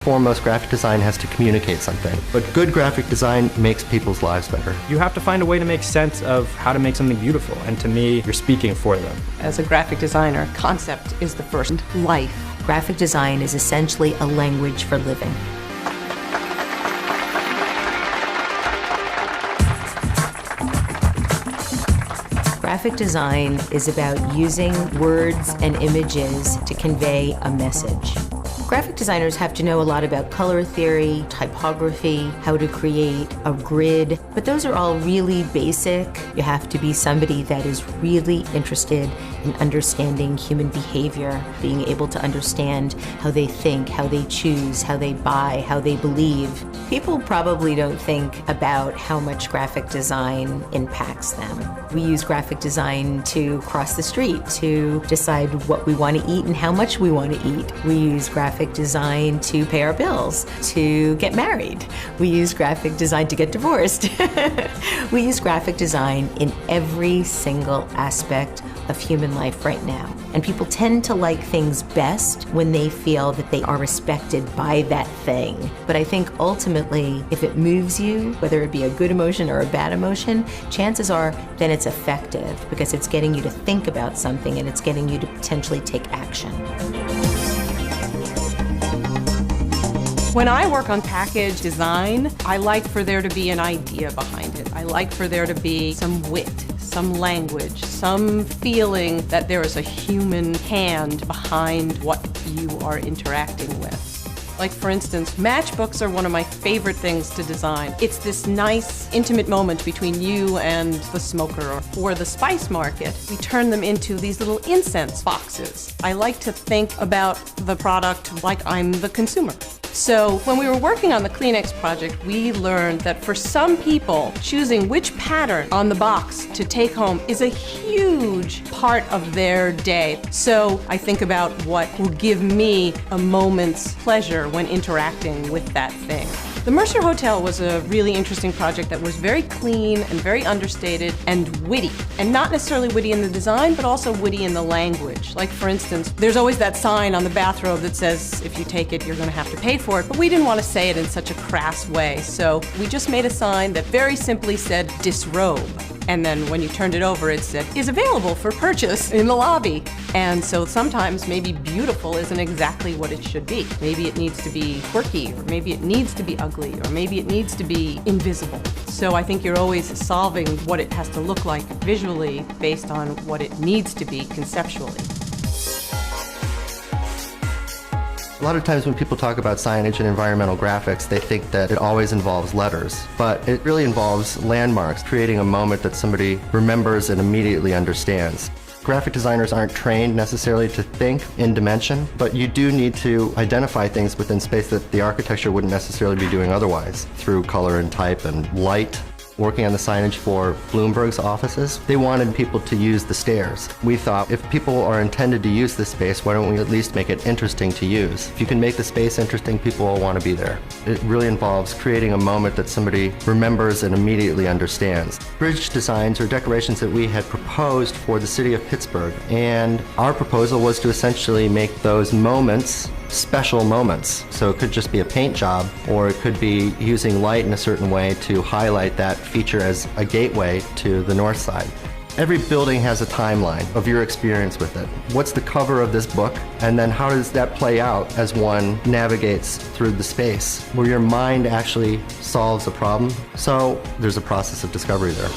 Foremost, graphic design has to communicate something, but good graphic design makes people's lives better. You have to find a way to make sense of how to make something beautiful, and to me, you're speaking for them. As a graphic designer, concept is the first. Life. Graphic design is essentially a language for living. Graphic design is about using words and images to convey a message. Graphic designers have to know a lot about color theory, typography, how to create a grid, but those are all really basic. You have to be somebody that is really interested in understanding human behavior, being able to understand how they think, how they choose, how they buy, how they believe. People probably don't think about how much graphic design impacts them. We use graphic design to cross the street, to decide what we want to eat and how much we want to eat. We use graphic design to pay our bills, to get married. We use graphic design to get divorced. We use graphic design in every single aspect of human life right now. And people tend to like things best when they feel that they are respected by that thing. But I think ultimately, if it moves you, whether it be a good emotion or a bad emotion, chances are then it's effective because it's getting you to think about something and it's getting you to potentially take action. When I work on package design, I like for there to be an idea behind it. I like for there to be some wit, some language, some feeling that there is a human hand behind what you are interacting with. Like, for instance, matchbooks are one of my favorite things to design. It's this nice, intimate moment between you and the smoker. For the spice market, we turn them into these little incense boxes. I like to think about the product like I'm the consumer. So when we were working on the Kleenex project, we learned that for some people, choosing which pattern on the box to take home is a huge part of their day. So I think about what will give me a moment's pleasure when interacting with that thing. The Mercer Hotel was a really interesting project that was very clean and very understated and witty. And not necessarily witty in the design, but also witty in the language. Like, for instance, there's always that sign on the bathrobe that says, if you take it, you're going to have to pay for it. But we didn't want to say it in such a crass way. So we just made a sign that very simply said, disrobe. And then when you turned it over, it said, is available for purchase in the lobby. And so sometimes maybe beautiful isn't exactly what it should be. Maybe it needs to be quirky, or maybe it needs to be ugly, or maybe it needs to be invisible. So I think you're always solving what it has to look like visually based on what it needs to be conceptually. A lot of times when people talk about signage and environmental graphics, they think that it always involves letters, but it really involves landmarks, creating a moment that somebody remembers and immediately understands. Graphic designers aren't trained necessarily to think in dimension, but you do need to identify things within space that the architecture wouldn't necessarily be doing otherwise, through color and type and light. Working on the signage for Bloomberg's offices, they wanted people to use the stairs. We thought, if people are intended to use this space, why don't we at least make it interesting to use? If you can make the space interesting, people will want to be there. It really involves creating a moment that somebody remembers and immediately understands. Bridge designs or decorations that we had proposed for the city of Pittsburgh, and our proposal was to essentially make those moments special moments. So it could just be a paint job, or it could be using light in a certain way to highlight that feature as a gateway to the north side. Every building has a timeline of your experience with it. What's the cover of this book? And then how does that play out as one navigates through the space, where your mind actually solves a problem? So there's a process of discovery there.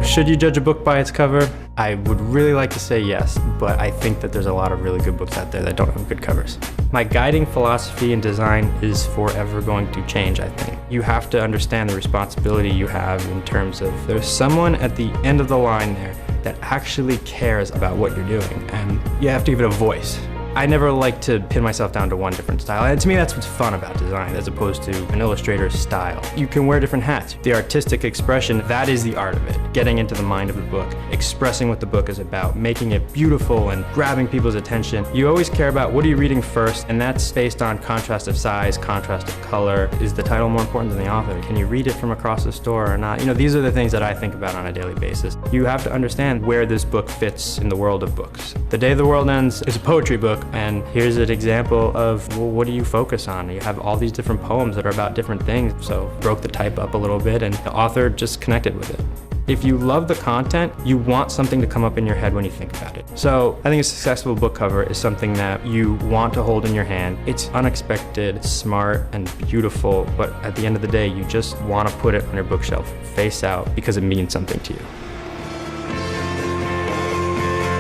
Should you judge a book by its cover? I would really like to say yes, but I think that there's a lot of really good books out there that don't have good covers. My guiding philosophy in design is forever going to change, I think. You have to understand the responsibility you have in terms of there's someone at the end of the line there that actually cares about what you're doing, and you have to give it a voice. I never like to pin myself down to one different style, and to me that's what's fun about design as opposed to an illustrator's style. You can wear different hats. The artistic expression, that is the art of it. Getting into the mind of the book, expressing what the book is about, making it beautiful and grabbing people's attention. You always care about what are you reading first, and that's based on contrast of size, contrast of color. Is the title more important than the author? Can you read it from across the store or not? You know, these are the things that I think about on a daily basis. You have to understand where this book fits in the world of books. The Day the World Ends is a poetry book, and here's an example of, well, what do you focus on? You have all these different poems that are about different things, so broke the type up a little bit, and the author just connected with it. If you love the content, you want something to come up in your head when you think about it. So I think a successful book cover is something that you want to hold in your hand. It's unexpected, smart, and beautiful, but at the end of the day, you just want to put it on your bookshelf, face out, because it means something to you.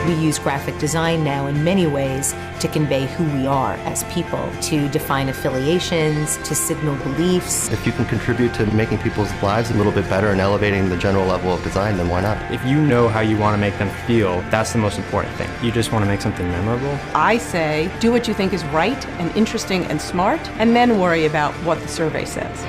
We use graphic design now in many ways to convey who we are as people, to define affiliations, to signal beliefs. If you can contribute to making people's lives a little bit better and elevating the general level of design, then why not? If you know how you want to make them feel, that's the most important thing. You just want to make something memorable. I say, do what you think is right and interesting and smart, and then worry about what the survey says.